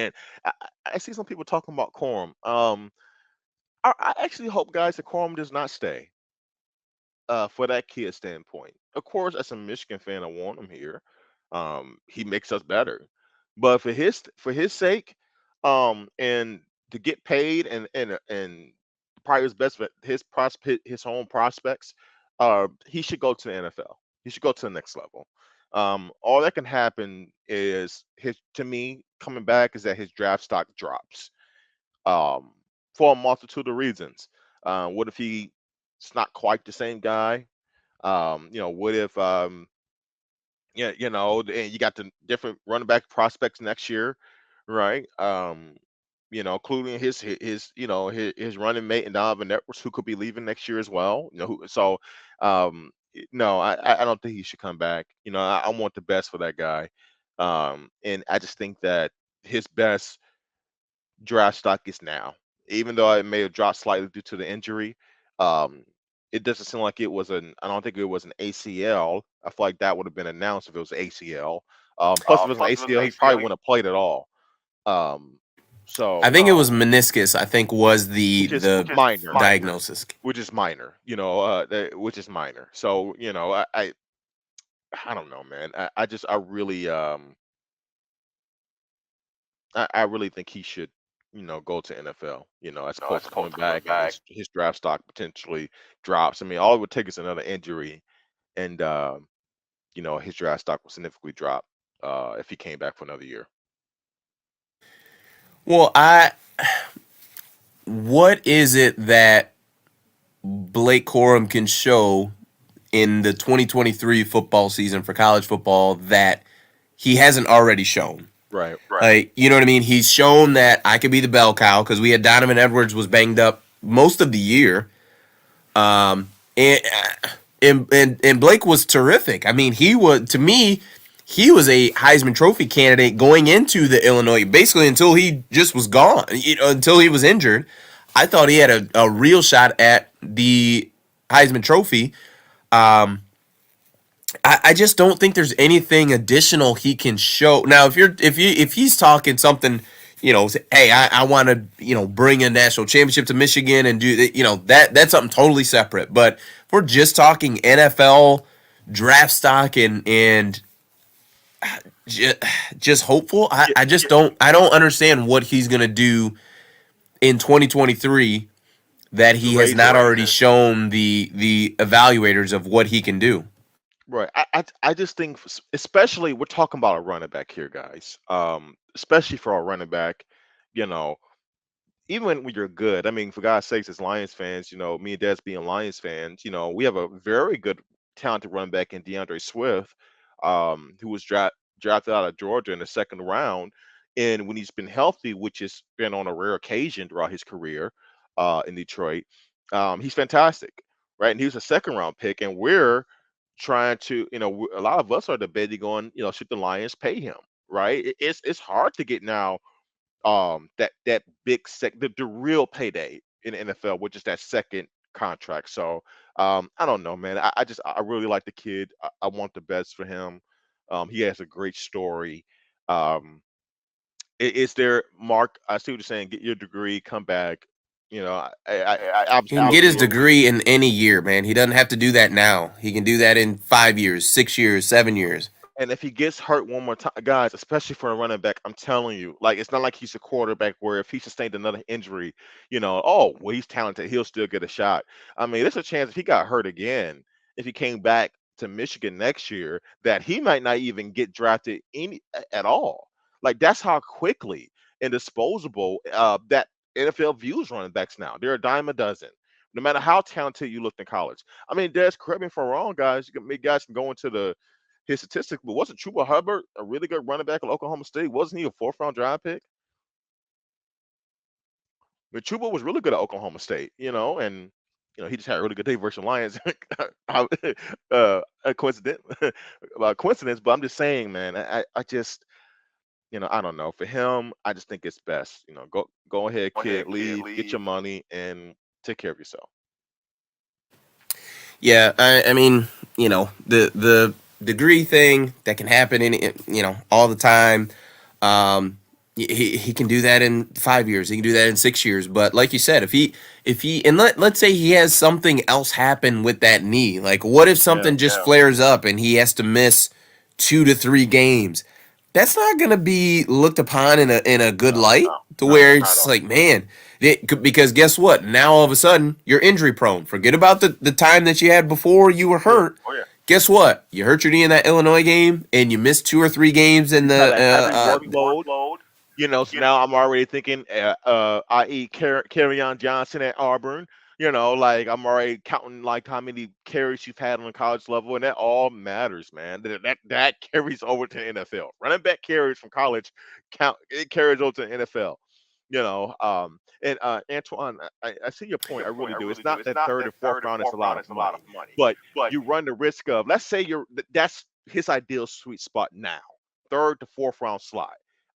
And I, I see some people talking about Corum. I actually hope, guys, that Corum does not stay. For that kid standpoint. Of course, as a Michigan fan, I want him here. He makes us better, but for his sake, and to get paid and probably his best for his own prospects, he should go to the NFL. He should go to the next level. All that can happen is his to me coming back is that his draft stock drops. Um, for a multitude of reasons. What if he's not quite the same guy? What if yeah, and you got the different running back prospects next year, right? Including his running mate and Donovan Edwards, who could be leaving next year as well. No, I don't think he should come back. I want the best for that guy. And I just think that his best draft stock is now. Even though it may have dropped slightly due to the injury, um, it doesn't seem like it was an. I don't think it was an ACL. I feel like that would have been announced if it was ACL. Plus, if it was an ACL, he probably wouldn't have played at all. Um, I so think it was meniscus. I think was the which is the minor, diagnosis. which is minor. Which is minor. So I don't know, man. I really I really think he should, go to NFL, as opposed to coming back and his draft stock potentially drops. I mean, all it would take is another injury, and his draft stock will significantly drop if he came back for another year. Well, what is it that Blake Corum can show in the 2023 football season for college football that he hasn't already shown? Right. Like, you know what I mean? He's shown that I could be the bell cow because we had Donovan Edwards was banged up most of the year. And, and Blake was terrific. I mean, he was, to me, he was a Heisman Trophy candidate going into the Illinois, basically until he just was gone, until he was injured. I thought he had a real shot at the Heisman Trophy. I just don't think there's anything additional he can show. Now, if he's talking something, hey, I want to, bring a national championship to Michigan and do that, that's something totally separate. But if we're just talking NFL draft stock and just hopeful, Yeah, I just don't understand what he's gonna do in 2023 that to he has raise not it. already shown the evaluators of what he can do. Right. I just think, especially we're talking about a running back here, guys. Especially for a running back, you know, even when you're good. I mean, for God's sakes, as Lions fans, me and Des being Lions fans, we have a very good, talented running back in DeAndre Swift, who was drafted out of Georgia in the second round. And when he's been healthy, which has been on a rare occasion throughout his career in Detroit, he's fantastic, right? And he was a second round pick, and we're trying to, a lot of us are debating on, should the Lions pay him, right? It's hard to get now that big the real payday in the NFL, which is that second contract. So I don't know, man. I really like the kid. I want the best for him. He has a great story. Um, is there, Mark? I see what you're saying. Get your degree, come back. He can get his Absolutely. degree in any year, man. He doesn't have to do that now. He can do that in 5 years, 6 years, 7 years. And if he gets hurt one more time, guys, especially for a running back, I'm telling you, like it's not like he's a quarterback where if he sustained another injury, oh, well, he's talented, he'll still get a shot. I mean, there's a chance if he got hurt again, if he came back to Michigan next year, that he might not even get drafted at all. Like that's how quickly and disposable that NFL views running backs now. They're a dime a dozen. No matter how talented you looked in college. I mean, Des, correct me if I'm wrong, guys. Guys can go into his statistics, but wasn't Chuba Hubbard a really good running back at Oklahoma State? Wasn't he a fourth round draft pick? But Chuba was really good at Oklahoma State, and he just had a really good day versus Lions. A coincidence, coincidence, but I'm just saying, man. I just, I don't know. For him, I just think it's best, go ahead, kid, leave, get your money, and take care of yourself. Yeah, I mean, the degree thing that can happen in all the time. Um, he can do that in 5 years. He can do that in 6 years. But like you said, if he and let's say he has something else happen with that knee. Like what if Yeah. something just flares up and he has to miss 2 to 3 games? That's not gonna be looked upon in a good No, light to not at where all. it's like, man, because guess what? Now all of a sudden you're injury prone. Forget about the time that you had before you were Oh yeah. hurt. Guess what? You hurt your knee in that Illinois game, and you missed 2 or 3 games in You got the a heavy workload. So now I'm already thinking, i.e., on Johnson at Auburn. Like I'm already counting like how many carries you've had on the college level, and that all matters, man. That carries over to the NFL. Running back carries from college count it carries over to the NFL. And Antoine, I see your point. I really do. It's not that third and fourth round is a lot of money, but you run the risk of, let's say that's his ideal sweet spot now, third to fourth round slide.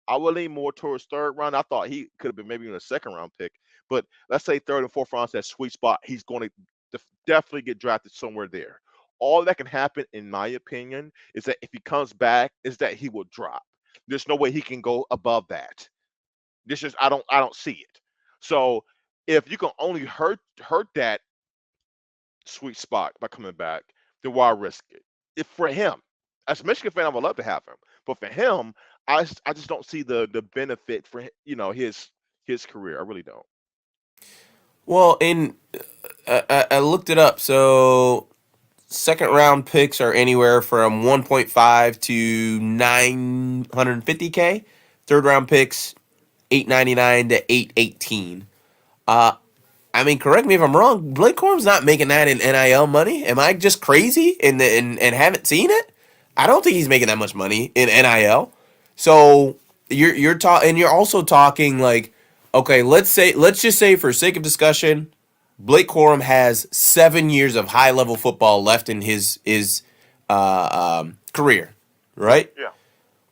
I would lean more towards third round. I thought he could have been maybe in a second round pick, but let's say third and fourth rounds, that sweet spot. He's going to definitely get drafted somewhere there. All that can happen, in my opinion, is that if he comes back, is that he will drop. There's no way he can go above that. This is I don't see it. So if you can only hurt that sweet spot by coming back, then why risk it? If for him, as a Michigan fan, I would love to have him, but for him, I just don't see the benefit for his career. I really don't. Well, in I looked it up. So second round picks are anywhere from 1.5 to 950K. Third round picks 899 to 818. Uh, I mean, correct me if I'm wrong. Blake Corum's not making that in NIL money. Am I just crazy and haven't seen it? I don't think he's making that much money in NIL. So you're talking, and you're also talking like, okay, let's just say for sake of discussion, Blake Corum has 7 years of high level football left in his career, Yeah. right?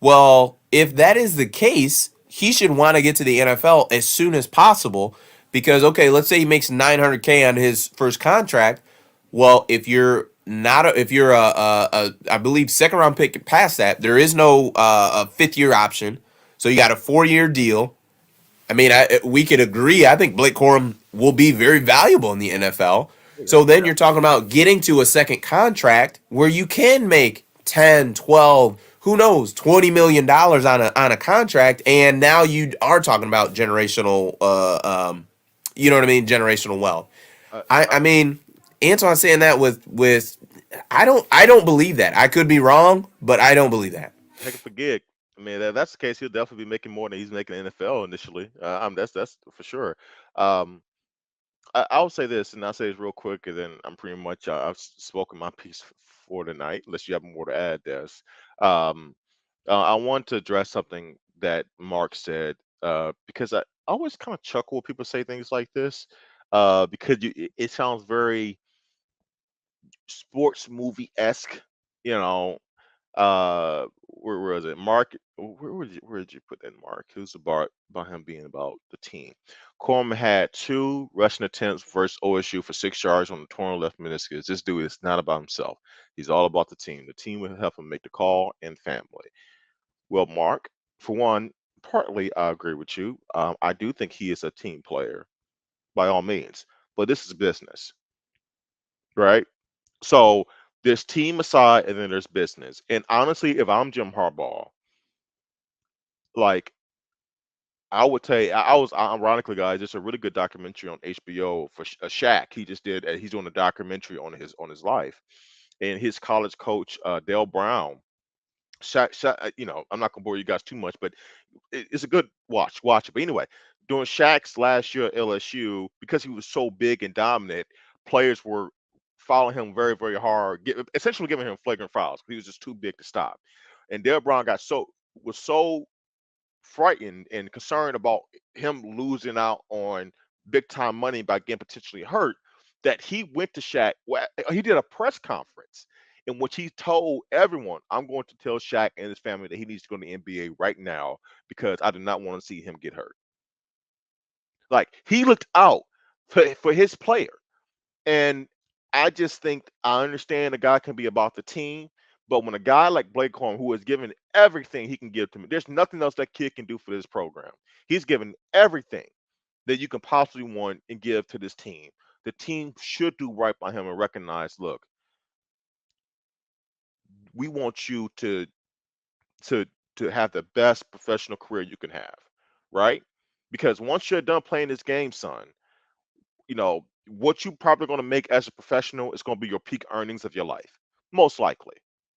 Well, if that is the case, he should want to get to the NFL as soon as possible because okay, let's say he makes 900K on his first contract. Well, if you're not a, if you're a I believe second round pick past that, there is no a 5th year option. So you got a 4 year deal. I mean, we could agree. I think Blake Corum will be very valuable in the NFL. Oh yeah. So then you're talking about getting to a second contract where you can make 10, 12, who knows, $20 million on a contract, and now you are talking about generational, you know what I mean, generational wealth. Uh, I mean, Antoine saying that with I don't believe that. I could be wrong, but I don't believe that. Heck of a gig. I mean, that's the case. He'll definitely be making more than he's making in the NFL initially. That's for sure. Um, I'll say this, and I'll say this real quick, and then I'm pretty much I've spoken my piece for tonight. Unless you have more to add, Des. Um, I want to address something that Mark said because I always kind of chuckle when people say things like this because it sounds very sports movie esque. You know, where was it? Mark, where did you put that, Mark? It was about him being about the team. Coleman had 2 rushing attempts versus OSU for 6 yards on the torn left meniscus. This dude is not about himself. He's all about the team. The team will help him make the call and family. Well, Mark, for one, partly I agree with you. I do think he is a team player by all means, but this is business, right? So there's team aside, and then there's business. And honestly, if I'm Jim Harbaugh, like I would tell you, I was ironically, guys, it's a really good documentary on HBO for Shaq. He just did. He's doing a documentary on his life, and his college coach, Dale Brown. Shaq, I'm not gonna bore you guys too much, but it's a good watch. Watch it. But anyway, during Shaq's last year at LSU, because he was so big and dominant, players were following him very, very hard, essentially giving him flagrant fouls. He was just too big to stop. And Dale Brown was so frightened and concerned about him losing out on big time money by getting potentially hurt that he went to Shaq. Well, he did a press conference in which he told everyone, "I'm going to tell Shaq and his family that he needs to go to the NBA right now because I do not want to see him get hurt." Like he looked out for his player. And I just think I understand the guy can be about the team, But when a guy like Blake Corum, who has given everything he can give to me, there's nothing else that kid can do for this program. He's given everything that you can possibly want and give to this team. The team should do right by him and recognize, look, we want you to to have the best professional career you can have, right? Because once you're done playing this game, son, what you probably going to make as a professional is going to be your peak earnings of your life, most likely.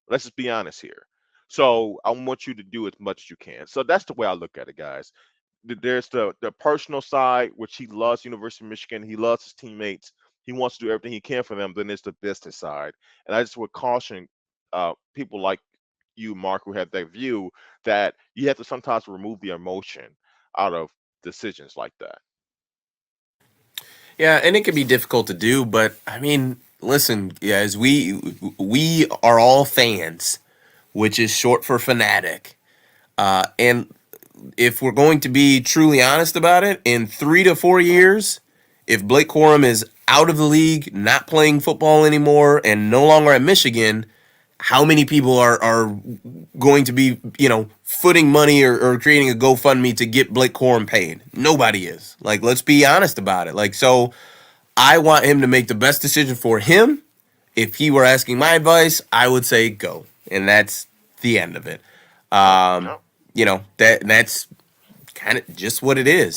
Let's just be honest here. So I want you to do as much as you can. So that's the way I look at it, guys. There's the personal side, which he loves University of Michigan. He loves his teammates. He wants to do everything he can for them. Then there's the business side, and I just would caution people like you, Mark, who have that view that you have to sometimes remove the emotion out of decisions like that. Yeah, and it can be difficult to do, but I mean, listen, guys, we are all fans, which is short for fanatic. And if we're going to be truly honest about it, in 3 to 4 years, if Blake Corum is out of the league, not playing football anymore, and no longer at Michigan, how many people are going to be, footing money or creating a GoFundMe to get Blake Corum paid? Nobody is. Like, let's be honest about it. Like, so I want him to make the best decision for him. If he were asking my advice, I would say go, and that's the end of it. Yep. That's kind of just what it is.